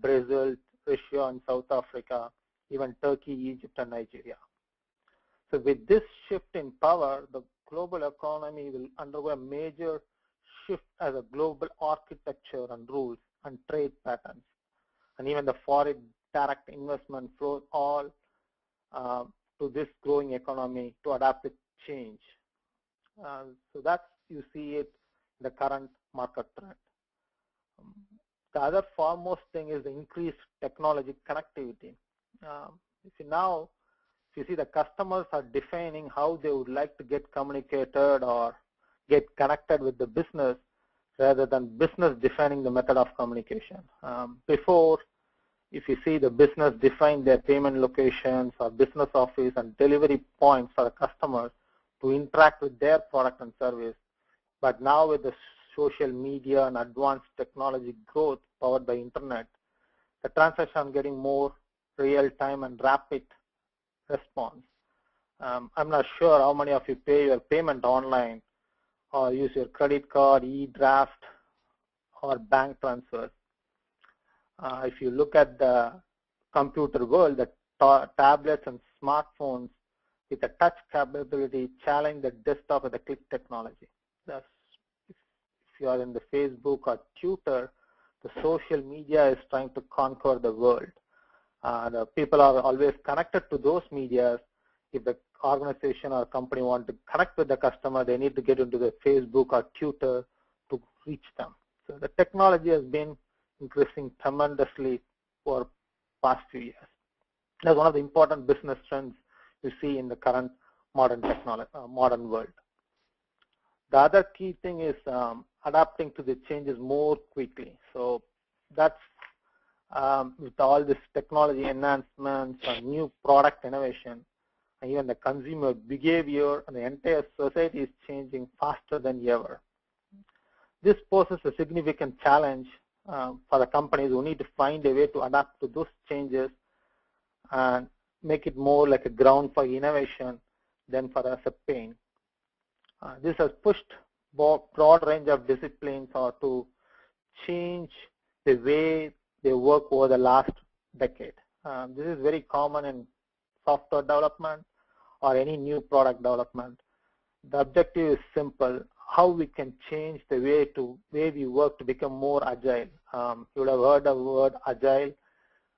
Brazil, Russia, and South Africa, even Turkey, Egypt, and Nigeria. So with this shift in power, the global economy will undergo a major shift as a global architecture and rules and trade patterns. And even the foreign direct investment flows all to this growing economy to adapt with change. So that's, you see it in the current market trend. The other foremost thing is the increased technology connectivity. If you see, the customers are defining how they would like to get communicated or get connected with the business rather than business defining the method of communication. Before, if you see, the business define their payment locations or business office and delivery points for the customers to interact with their product and service. But now with the social media and advanced technology growth powered by internet, the transaction getting more real-time and rapid response. I'm not sure how many of you pay your payment online or use your credit card, e-draft, or bank transfers. If you look at the computer world, the tablets and smartphones with a touch capability challenge the desktop with a click technology. If you are in the Facebook or Twitter, the social media is trying to conquer the world. The people are always connected to those medias. If the organization or company want to connect with the customer, they need to get into the Facebook or Twitter to reach them. So the technology has been increasing tremendously for past few years. That's one of the important business trends you see in the current modern world. The other key thing is adapting to the changes more quickly. So that's with all this technology enhancements and new product innovation, and even the consumer behavior and the entire society is changing faster than ever. This poses a significant challenge for the companies who need to find a way to adapt to those changes and make it more like a ground for innovation than for us a pain. This has pushed broad range of disciplines or to change the way they work over the last decade. This is very common in software development or any new product development. The objective is simple: how we can change the way we work to become more agile. You would have heard the word agile,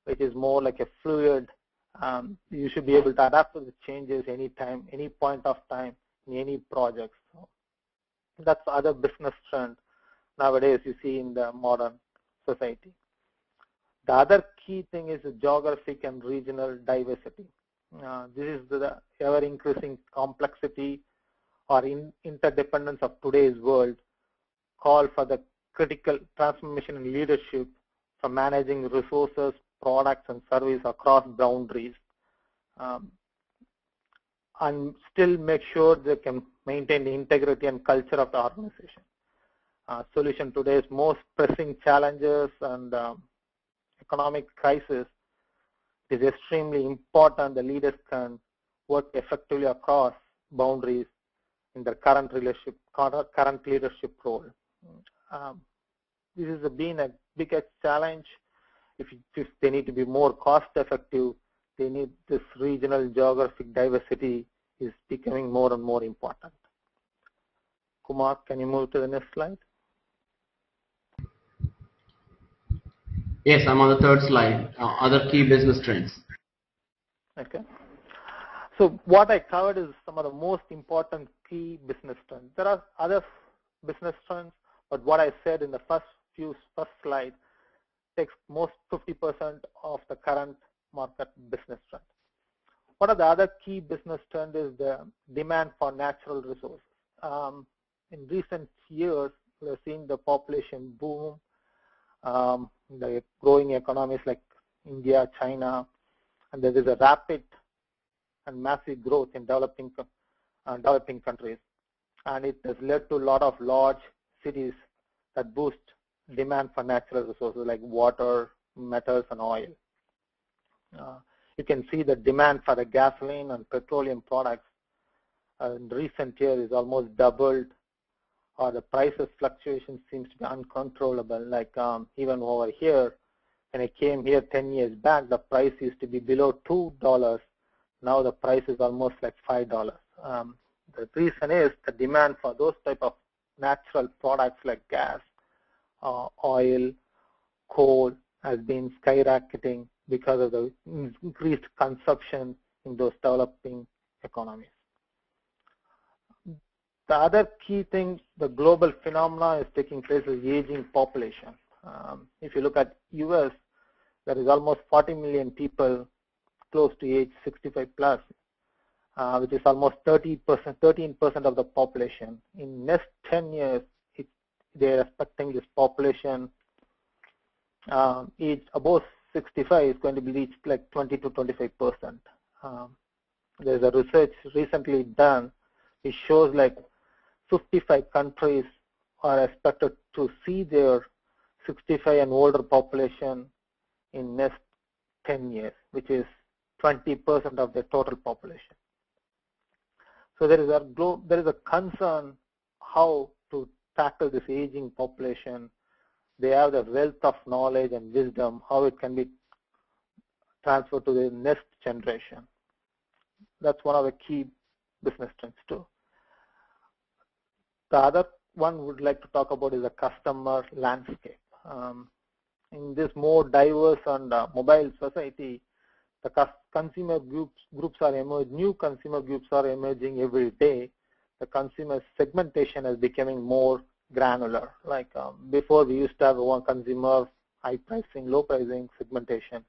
which is more like a fluid. You should be able to adapt to the changes anytime, any point of time, in any project. So that's the other business trend nowadays you see in the modern society. The other key thing is the geographic and regional diversity. This is the ever-increasing complexity or interdependence of today's world call for the critical transformation in leadership for managing resources, products, and service across boundaries, and still make sure they can maintain the integrity and culture of the organization. Solution to today's most pressing challenges and economic crisis, it is extremely important the leaders can work effectively across boundaries in their current leadership role. This has been a biggest challenge. If they need to be more cost effective, they need this regional geographic diversity is becoming more and more important. Kumar, can you move to the next slide? Yes, I'm on the third slide. Other key business trends. Okay. So what I covered is some of the most important key business trends. There are other business trends, but what I said in the first slide takes most 50% of the current market business trend. What are the other key business trends is the demand for natural resources. In recent years, we have seen the population boom, the growing economies like India, China, and there is a rapid and massive growth in developing countries. And it has led to a lot of large cities that boost demand for natural resources like water, metals, and oil. You can see the demand for the gasoline and petroleum products in recent years is almost doubled, or the prices fluctuation seems to be uncontrollable. Like even over here, When I came here 10 years back, the price used to be below $2. Now the price is almost like $5. The reason is the demand for those type of natural products like gas, oil, coal has been skyrocketing because of the increased consumption in those developing economies. The other key thing, the global phenomena is taking place is aging population. If you look at US, there is almost 40 million people close to age 65 plus, which is almost 13% of the population. In next 10 years, they are expecting this population age above 65 is going to be reached like 20 to 25%. There's a research recently done. It shows like 55 countries are expected to see their 65 and older population in next 10 years, which is 20% of the total population. So there is a concern how to tackle this aging population. They have the wealth of knowledge and wisdom, how it can be transferred to the next generation. That's one of the key business trends too. The other one we would like to talk about is the customer landscape. In this more diverse and mobile society, the consumer groups are emerging, new consumer groups are emerging every day. The consumer segmentation is becoming more granular. Like before, we used to have one consumer, high pricing, low pricing segmentation,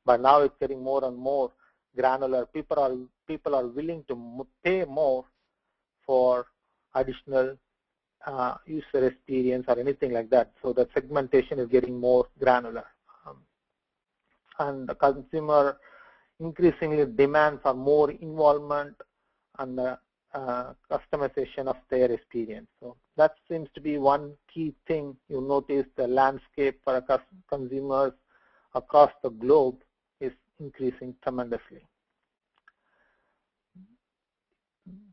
but now it's getting more and more granular. People are willing to pay more for additional user experience or anything like that. So the segmentation is getting more granular, and the consumer increasingly demand for more involvement and customization of their experience. So that seems to be one key thing you notice. The landscape for consumers across the globe is increasing tremendously.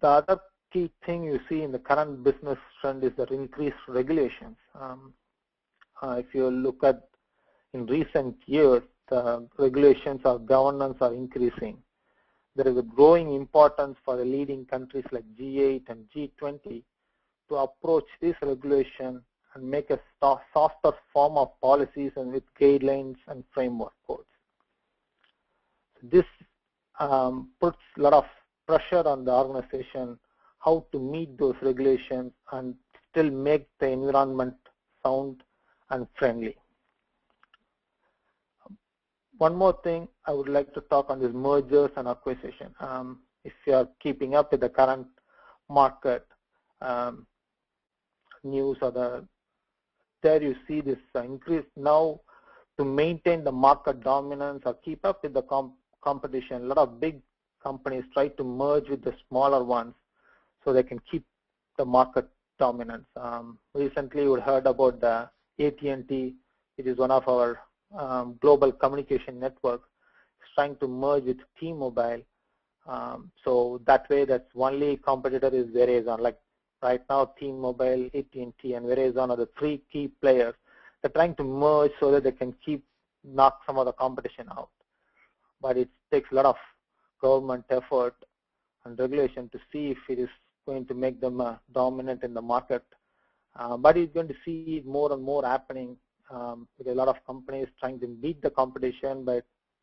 The other key thing you see in the current business trend is the increased regulations. If you look at in recent years, the regulations or governance are increasing. There is a growing importance for the leading countries like G8 and G20 to approach this regulation and make a softer form of policies and with guidelines and framework codes. This puts a lot of pressure on the organization how to meet those regulations and still make the environment sound and friendly. One more thing I would like to talk on is mergers and acquisition. If you are keeping up with the current market news or there you see this increase now to maintain the market dominance or keep up with the competition. A lot of big companies try to merge with the smaller ones so they can keep the market dominance. Recently, we heard about the AT&T, which is one of our global communication networks, trying to merge with T-Mobile. So that way, that's only competitor is Verizon. Like right now, T-Mobile, AT&T, and Verizon are the three key players. They're trying to merge so that they can knock some of the competition out. But it takes a lot of government effort and regulation to see if it is going to make them dominant in the market. But you're going to see more and more happening with a lot of companies trying to beat the competition by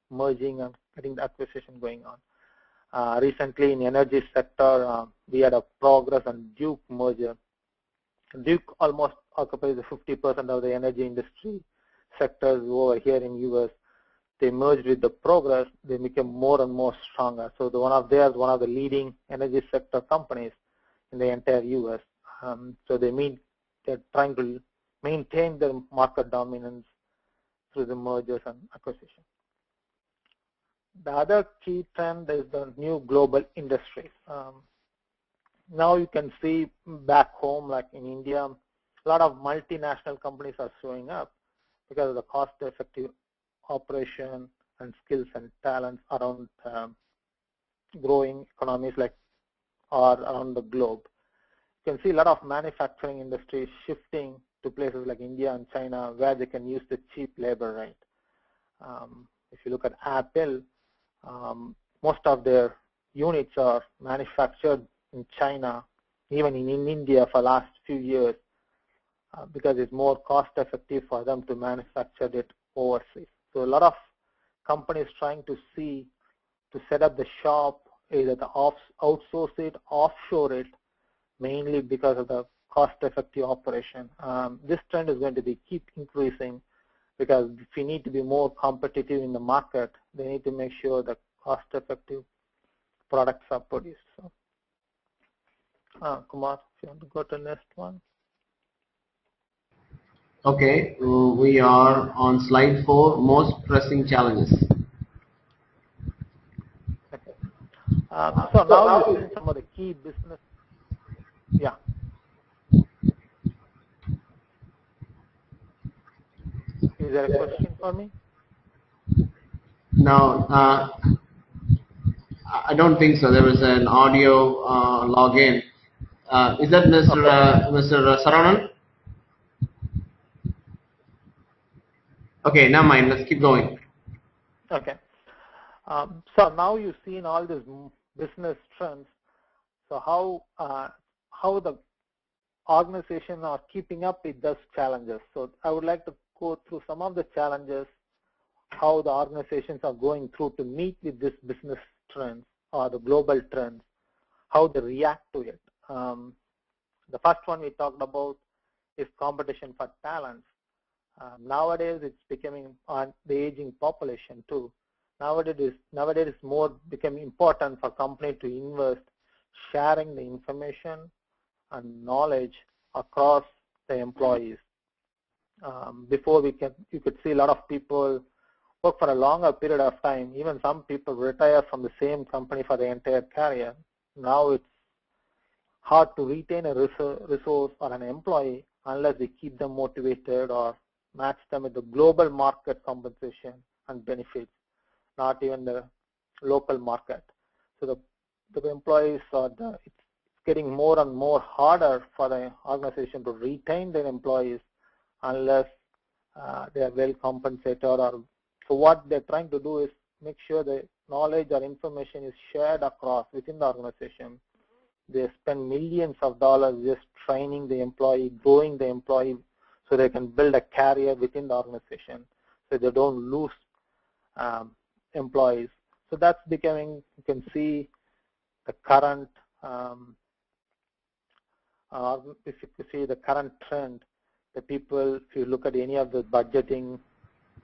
merging and getting the acquisition going on. Recently in the energy sector, we had a progress on Duke merger. Duke almost occupies 50% of the energy industry sectors over here in US. They merged with the Progress, they became more and more stronger. So one of the leading energy sector companies in the entire US. So they're trying to maintain their market dominance through the mergers and acquisition. The other key trend is the new global industries. Now you can see back home, like in India, a lot of multinational companies are showing up because of the cost-effective operation and skills and talents around growing economies or around the globe. You can see a lot of manufacturing industries shifting to places like India and China where they can use the cheap labor, right? If you look at Apple, most of their units are manufactured in China, even in India for the last few years, because it's more cost effective for them to manufacture it overseas. So a lot of companies trying to set up the shop, either to outsource it, offshore it, mainly because of the cost-effective operation. This trend is going to keep increasing, because if you need to be more competitive in the market, they need to make sure that cost-effective products are produced. So, Kumar, if you want to go to the next one. Okay, we are on slide 4, most pressing challenges. Okay. So now you're seeing some of the key business. Yeah. Is there a question for me? Now, I don't think so. There was an audio login. Is that Mr. Mr. Saravanan? Okay, never mind. Let's keep going. Okay. So now you've seen all these business trends. So how the organizations are keeping up with those challenges. So I would like to go through some of the challenges, how the organizations are going through to meet with this business trends or the global trends, how they react to it. The first one we talked about is competition for talent. Nowadays, it's becoming on the aging population too. Nowadays, it's more becoming important for companies to invest, sharing the information and knowledge across the employees. Before you could see a lot of people work for a longer period of time. Even some people retire from the same company for their entire career. Now it's hard to retain a resource or an employee unless they keep them motivated or match them with the global market compensation and benefits, not even the local market. So the employees it's getting more and more harder for the organization to retain their employees unless they are well compensated. So what they're trying to do is make sure the knowledge or information is shared across within the organization. They spend millions of dollars just training the employee, growing the employee, so they can build a career within the organization, so they don't lose employees. So that's becoming, you can see the current, if you see the current trend, the people, if you look at any of the budgeting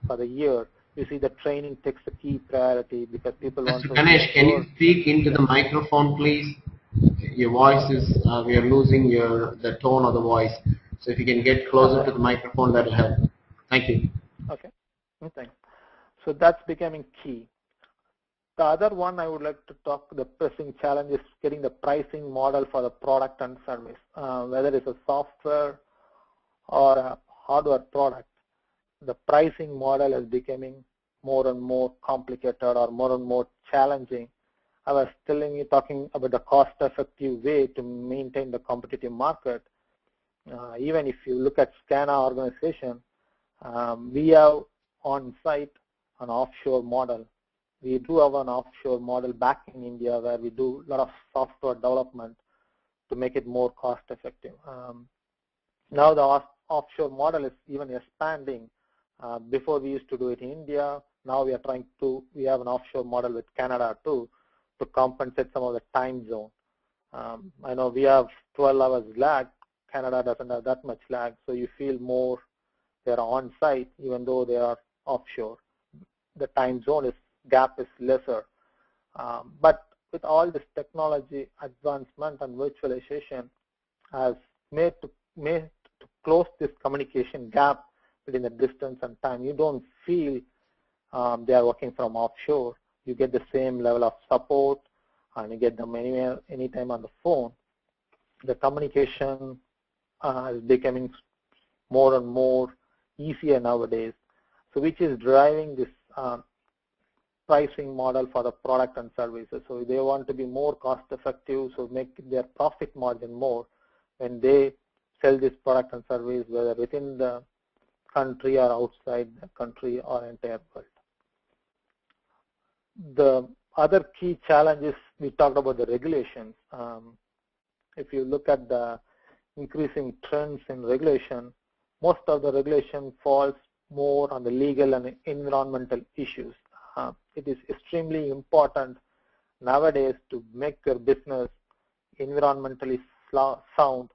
for the year, you see the training takes a key priority because people want to. Mr. Ganesh, can you speak into the microphone, please? Your voice is, we are losing the tone of the voice. So if you can get closer to the microphone, that will help. Thank you. Okay, thanks. So that's becoming key. The other one I would like to talk, the pressing challenge is getting the pricing model for the product and service, whether it's a software or a hardware product. The pricing model is becoming more and more complicated or more and more challenging. I was talking about the cost-effective way to maintain the competitive market. Even if you look at SCANA organization, we have on-site an offshore model. We do have an offshore model back in India where we do a lot of software development to make it more cost-effective. Now the offshore model is even expanding. Before we used to do it in India. Now we have an offshore model with Canada too to compensate some of the time zone. I know we have 12 hours lag. Canada doesn't have that much lag, so you feel more they're on site even though they are offshore. The time zone gap is lesser. But with all this technology advancement and virtualization has made to close this communication gap within the distance and time. You don't feel they are working from offshore. You get the same level of support and you get them anywhere, anytime on the phone. The communication is becoming more and more easier nowadays. So which is driving this pricing model for the product and services. So they want to be more cost effective, so make their profit margin more when they sell this product and service, whether within the country or outside the country or entire world. The other key challenge is we talked about the regulations. If you look at the increasing trends in regulation, most of the regulation falls more on the legal and environmental issues. It is extremely important nowadays to make your business environmentally sound,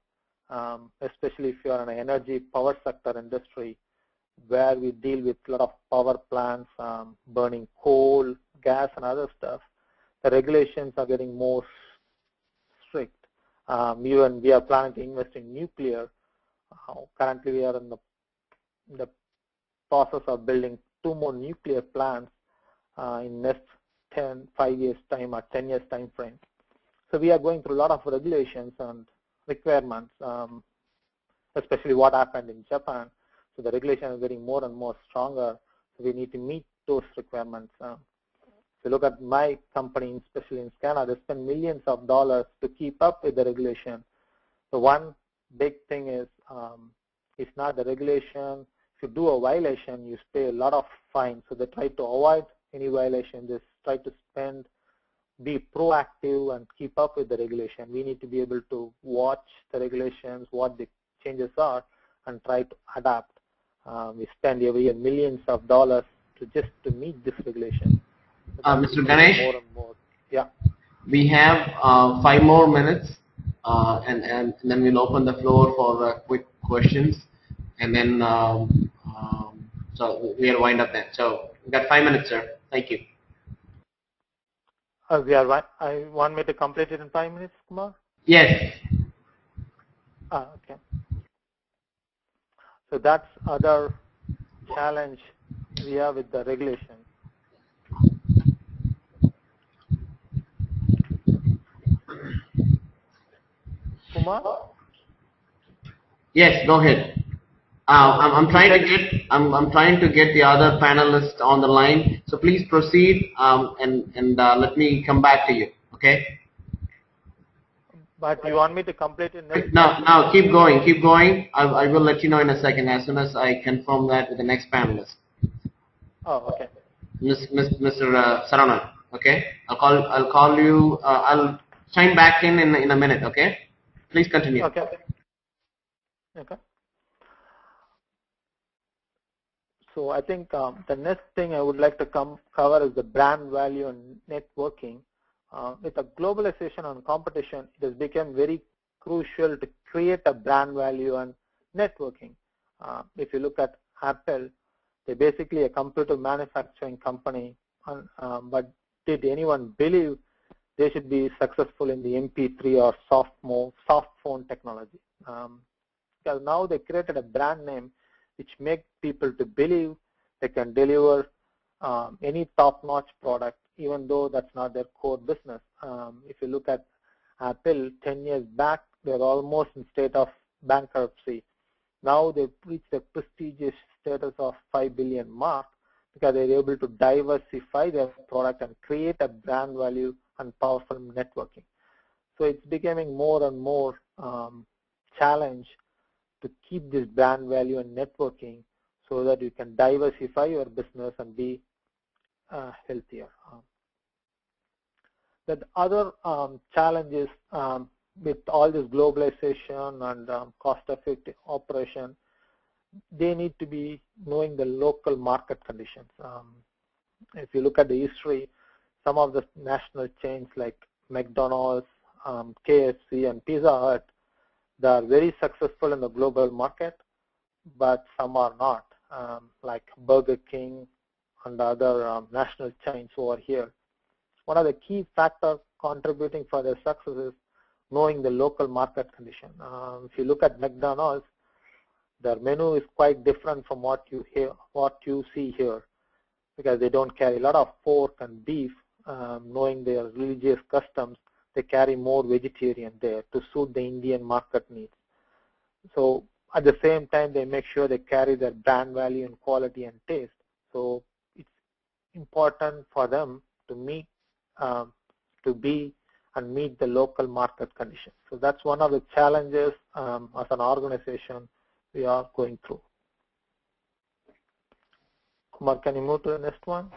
especially if you are in an energy power sector industry where we deal with a lot of power plants, burning coal, gas, and other stuff. The regulations are getting more strict. Even we are planning to invest in nuclear. Currently, we are in the process of building 2 more nuclear plants in next 5 years time or 10 years time frame. So we are going through a lot of regulations and requirements, especially what happened in Japan. So the regulation is getting more and more stronger. So we need to meet those requirements. If you look at my company, especially in SCANA, they spend millions of dollars to keep up with the regulation. So one big thing is it's not the regulation. If you do a violation, you pay a lot of fines. So they try to avoid any violation. They try to be proactive and keep up with the regulation. We need to be able to watch the regulations, what the changes are, and try to adapt. We spend every year millions of dollars to meet this regulation. So Mr. Ganesh, more and more. Yeah. we have 5 more minutes, and then we'll open the floor for quick questions, and then so we'll wind up then. So we've got 5 minutes, sir. Thank you. I want me to complete it in 5 minutes, Kumar? Yes. Okay. So that's other challenge we have with the regulation. Kumar? Yes, go ahead. I'm trying to get the other panelists on the line. So please proceed, and let me come back to you. Okay. But you want me to complete it next? No, keep going. I will let you know in a second as soon as I confirm that with the next panelist. Oh, okay. Mr. Saranan. Okay. I'll call you. I'll chime back in a minute. Okay. Please continue. Okay. Okay. So I think the next thing I would like to cover is the brand value and networking. With the globalization and competition, it has become very crucial to create a brand value and networking. If you look at Apple, they're basically a computer manufacturing company, but did anyone believe they should be successful in the MP3 or soft phone technology? Because now they created a brand name which makes people to believe they can deliver any top-notch product, even though that's not their core business. If you look at Apple 10 years back, they're almost in state of bankruptcy. Now they've reached the prestigious status of 5 billion mark because they're able to diversify their product and create a brand value and powerful networking. So it's becoming more and more challenge to keep this brand value and networking so that you can diversify your business and be healthier. The other challenges with all this globalization and cost-effective operation, they need to be knowing the local market conditions. If you look at the history, some of the national chains like McDonald's, KFC, and Pizza Hut, they are very successful in the global market, but some are not, like Burger King and other national chains over here. One of the key factors contributing for their success is knowing the local market condition. If you look at McDonald's, their menu is quite different from what you see here, because they don't carry a lot of pork and beef. Knowing their religious customs, they carry more vegetarian there to suit the Indian market needs. So at the same time, they make sure they carry their brand value and quality and taste. So it's important for them to meet the local market conditions. So that's one of the challenges as an organization we are going through. Kumar, can you move to the next one?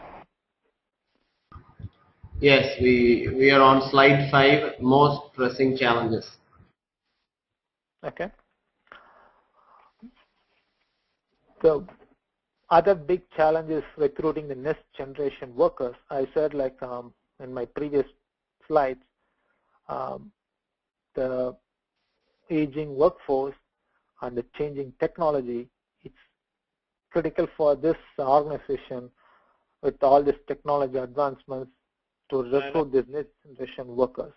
Yes, we are on slide 5, most pressing challenges. Okay. The other big challenge is recruiting the next generation workers. I said, like in my previous slides, the aging workforce and the changing technology, it's critical for this organization with all this technology advancements to recruit these next generation workers.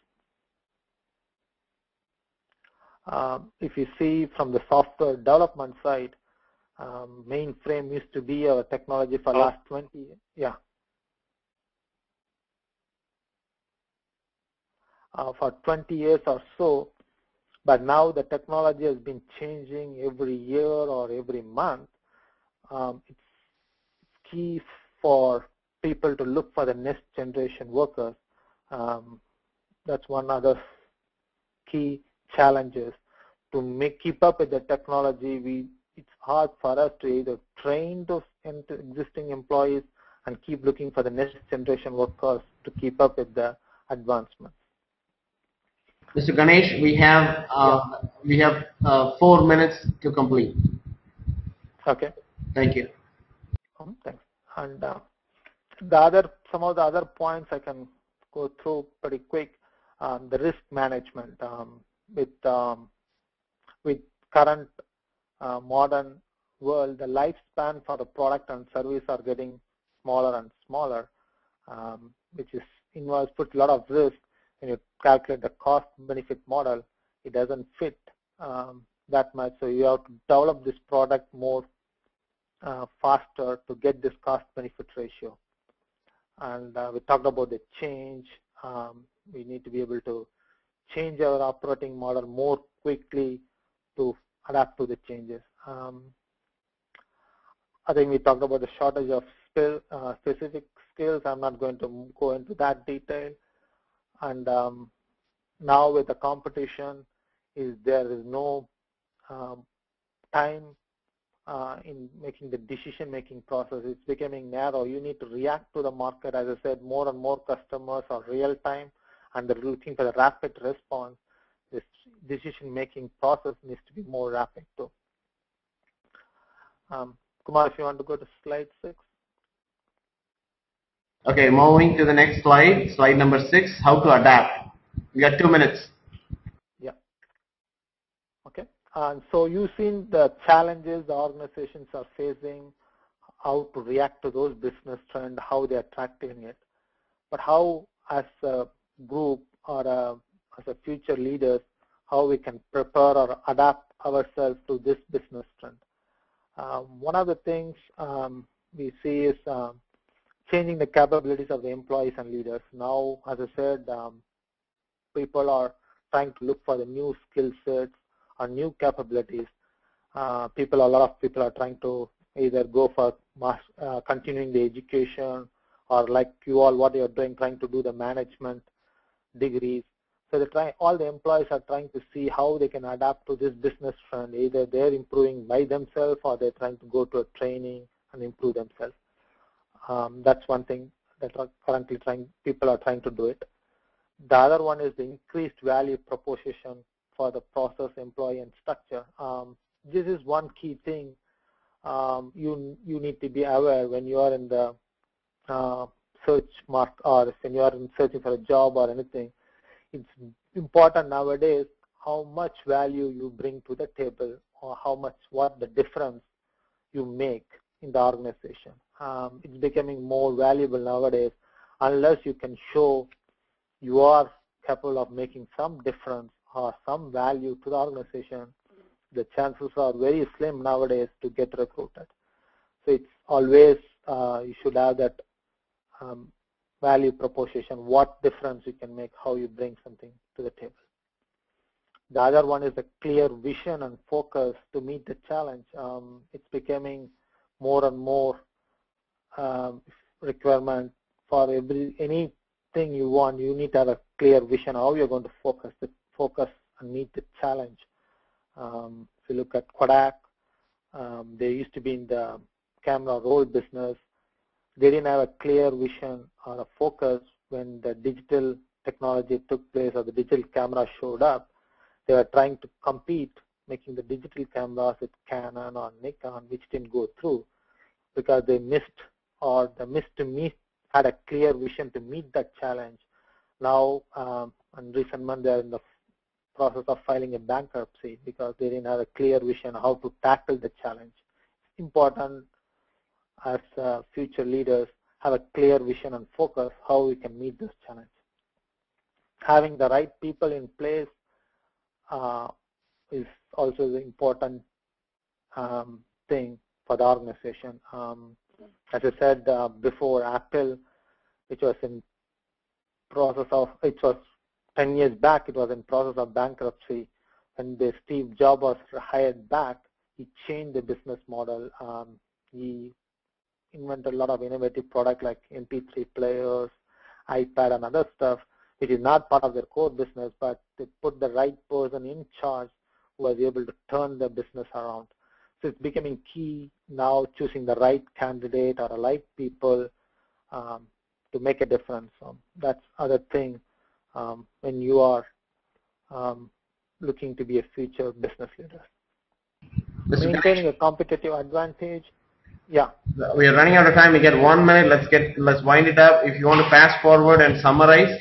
If you see from the software development side, mainframe used to be our technology for last 20 years. Yeah. For 20 years or so, but now the technology has been changing every year or every month. It's key for people to look for the next generation workers. That's one other key challenges. To keep up with the technology, it's hard for us to either train those existing employees and keep looking for the next generation workers to keep up with the advancements. Mr. Ganesh, we have 4 minutes to complete. Okay. Thank you. Thanks. And some of the other points I can go through pretty quick. The risk management with current modern world, the lifespan for the product and service are getting smaller and smaller, which puts a lot of risk. When you calculate the cost-benefit model, it doesn't fit that much. So you have to develop this product more faster to get this cost-benefit ratio. And we talked about the change. We need to be able to change our operating model more quickly to adapt to the changes. I think we talked about the shortage of specific skills. I'm not going to go into that detail. And now with the competition, there is no time in making the decision-making process. It's becoming narrow. You need to react to the market. As I said, more and more customers are real-time, and they're looking for the rapid response. This decision-making process needs to be more rapid too. Kumar, if you want to go to slide 6. Okay, moving to the next slide, slide number 6, how to adapt. We got 2 minutes. Yeah. Okay. And so you've seen the challenges the organizations are facing, how to react to those business trends, how they're tracking it. But how, as a group or as a future leaders, how we can prepare or adapt ourselves to this business trend. One of the things we see is changing the capabilities of the employees and leaders. Now, as I said, people are trying to look for the new skill sets or new capabilities. A lot of people are trying to either go for continuing the education, or like you all, what you're doing, trying to do the management degrees. So all the employees are trying to see how they can adapt to this business trend. Either they're improving by themselves, or they're trying to go to a training and improve themselves. That's one thing that people are trying to do it. The other one is the increased value proposition for the process, employee, and structure. This is one key thing you need to be aware when you are in the search mark, or when you are searching for a job or anything. It's important nowadays how much value you bring to the table, or what the difference you make in the organization. It's becoming more valuable nowadays. Unless you can show you are capable of making some difference or some value to the organization, the chances are very slim nowadays to get recruited. So it's always, you should have that value proposition, what difference you can make, how you bring something to the table. The other one is a clear vision and focus to meet the challenge. It's becoming more and more requirement for anything you want. You need to have a clear vision how you're going to focus and meet the challenge. If you look at Kodak, they used to be in the camera roll business. They didn't have a clear vision or a focus when the digital technology took place or the digital camera showed up, they were trying to compete, making the digital cameras with Canon or Nikon, which didn't go through because they missed to meet, had a clear vision to meet that challenge. Now, in recent months, they're in the process of filing a bankruptcy because they didn't have a clear vision how to tackle the challenge. It's important as future leaders have a clear vision and focus how we can meet this challenge. Having the right people in place is also the important thing for the organization. As I said before, Apple, which was in process of, it was 10 years back, it was in process of bankruptcy. When the Steve Jobs was hired back, he changed the business model. He invented a lot of innovative products like MP3 players, iPad, and other stuff, which is not part of their core business, but they put the right person in charge who was able to turn the business around. So it's becoming key now, choosing the right candidate or the right people to make a difference. That's other thing when you are looking to be a future business leader. Maintaining a competitive advantage. Yeah. We are running out of time. We get 1 minute. Let's wind it up. If you want to fast forward and summarize,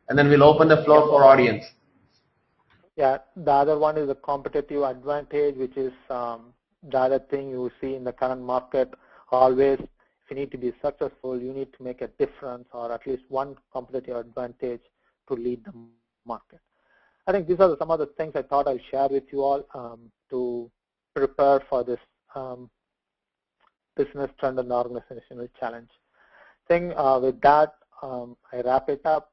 and then we'll open the floor for audience. Yeah. The other one is the competitive advantage, which is the other thing you see in the current market. Always, if you need to be successful, you need to make a difference or at least one competitive advantage to lead the market. I think these are some of the things I thought I'll share with you all to prepare for this business trend and organizational challenge. I think with that, I wrap it up.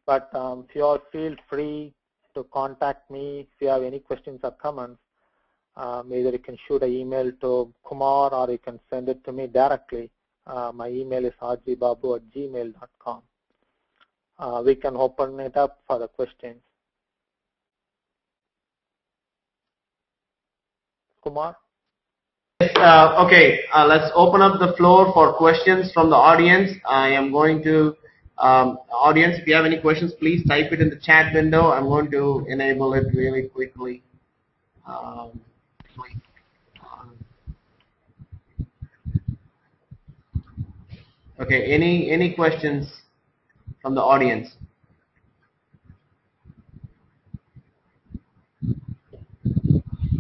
But if you all feel free to contact me if you have any questions or comments. Either you can shoot an email to Kumar or you can send it to me directly. My email is rgbabu@gmail.com. We can open it up for the questions. Kumar? Yes, okay, let's open up the floor for questions from the audience. I am going to, audience, if you have any questions, please type it in the chat window. I'm going to enable it really quickly. Okay, any questions from the audience?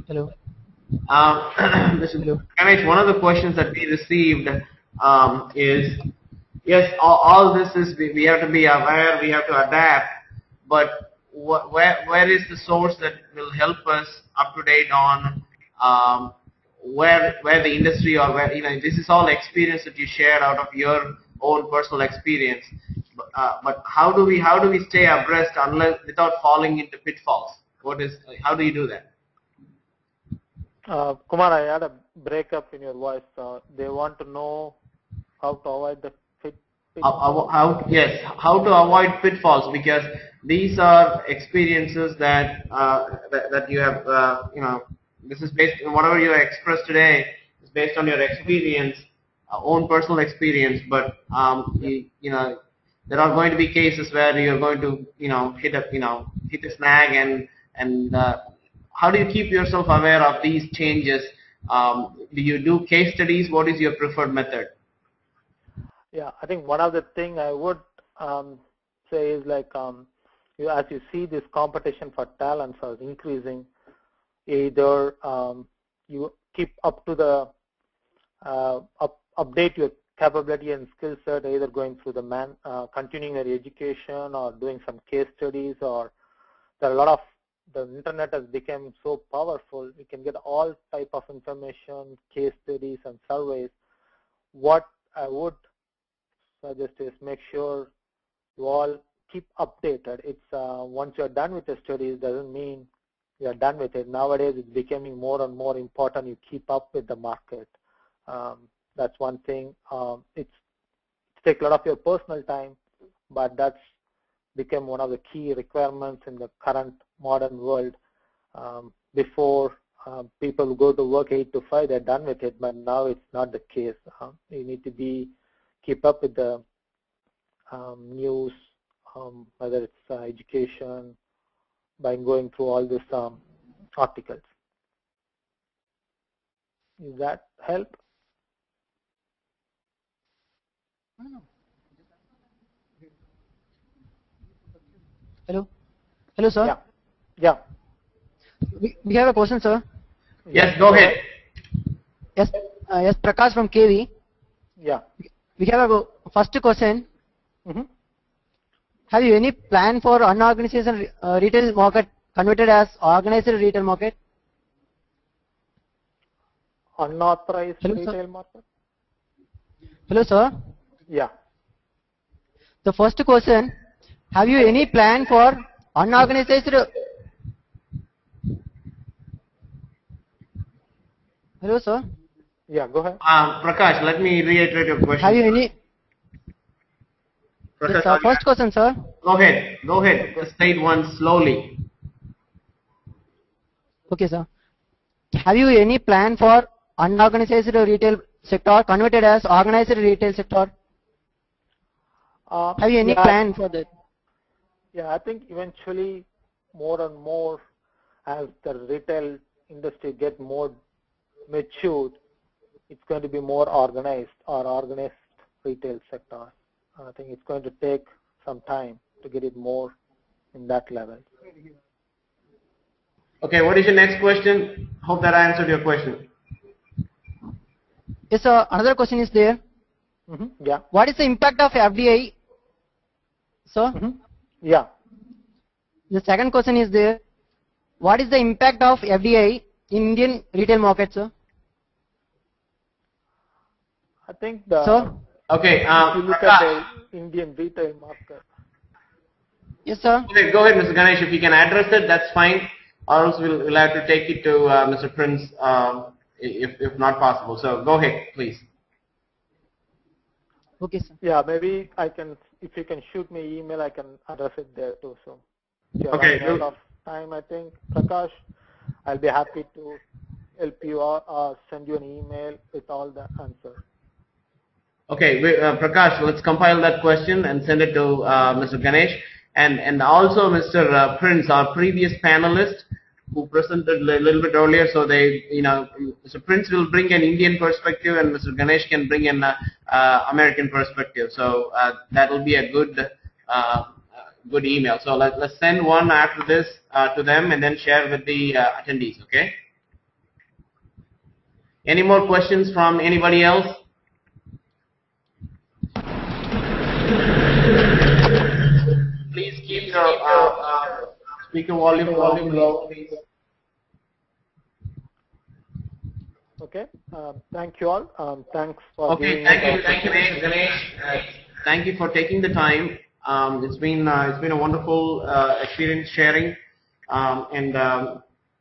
Hello. Ganesh, one of the questions that we received is, yes, all this is, we have to be aware, we have to adapt, but where is the source that will help us up to date on where the industry or where, this is all experience that you shared out of your own personal experience, but how do we stay abreast without falling into pitfalls? How do you do that? Kumar, I had a breakup in your voice. They want to know how to avoid the pitfalls. How to avoid pitfalls, because these are experiences that that you have, this is based on whatever you expressed today is based on your experience, own personal experience, but there are going to be cases where you're going to hit a snag, and how do you keep yourself aware of these changes? Do you do case studies? What is your preferred method? Yeah, I think one of the things I would say is like as you see this competition for talents is increasing, either you keep up to the update your capability and skill set, either going through the continuing your education or doing some case studies, or there are a lot of, the internet has become so powerful, you can get all type of information, case studies and surveys. What I would suggest is make sure you all keep updated. It's once you're done with the studies doesn't mean you're done with it. Nowadays it's becoming more and more important you keep up with the market. That's one thing. It takes a lot of your personal time, but that's become one of the key requirements in the current modern world. Before people go to work 8 to 5, they're done with it, but now it's not the case. You need to keep up with the news, whether it's education, by going through all these articles. Does that help? Hello. Hello, sir. Yeah. Yeah. We have a question, sir. Yes, go ahead. Yes, yes, Prakash from KV. Yeah. We have a first question. Mm-hmm. Have you any plan for unorganized retail market converted as organized retail market? Unauthorized Hello, retail sir. market? Hello, sir. Yeah. The first question, have you any plan for unorganized? Hello, sir. Yeah, go ahead. Prakash, let me reiterate your question. Have you any? Prakash, Yes, sir. First question, sir. Go ahead. Go ahead. Just say it once slowly. Okay, sir. Have you any plan for unorganized retail sector converted as organized retail sector? Have you any plan for that? Yeah, I think eventually more and more as the retail industry get more matured, it's going to be more organized or organized retail sector. I think it's going to take some time to get it more in that level. Okay, what is your next question? Hope that I answered your question. Yes, sir. Another question is there. Mm-hmm. Yeah. What is the impact of FDI, sir? Mm-hmm. Yeah. The second question is there. What is the impact of FDI in Indian retail market, sir? I think Sir? Okay, if you look at the Indian retail market. Yes, sir. Okay, go ahead, Mr. Ganesh. If you can address it, that's fine. Or else we'll have to take it to Mr. Prince if not possible. So go ahead, please. Okay, sir. Yeah, maybe I can, if you can shoot me email, I can address it there too. So if you're Okay, running out of time, I think, Prakash, I'll be happy to help you or send you an email with all the answers. Okay, Prakash, let's compile that question and send it to Mr. Ganesh. And also Mr. Prince, our previous panelist who presented a little bit earlier, so they, Mr. Prince will bring an Indian perspective and Mr. Ganesh can bring an American perspective. So that will be a good good email. So let's send one after this to them and then share with the attendees, okay? Any more questions from anybody else? Please keep your speaker volume low, please. Okay. Thank you all. Thanks for. Okay. Thank you, Ganesh. Thank you for taking the time. It's been a wonderful experience sharing, and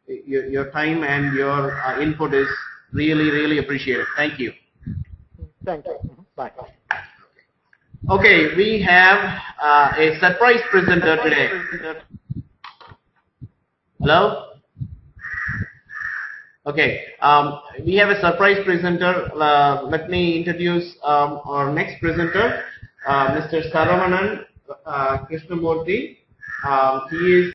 your time and your input is really appreciated. Thank you. Thank you. Bye. Okay, we have a surprise presenter today. Hello? Okay, we have a surprise presenter. Let me introduce our next presenter, Mr. Saravanan Krishnamurthy. He is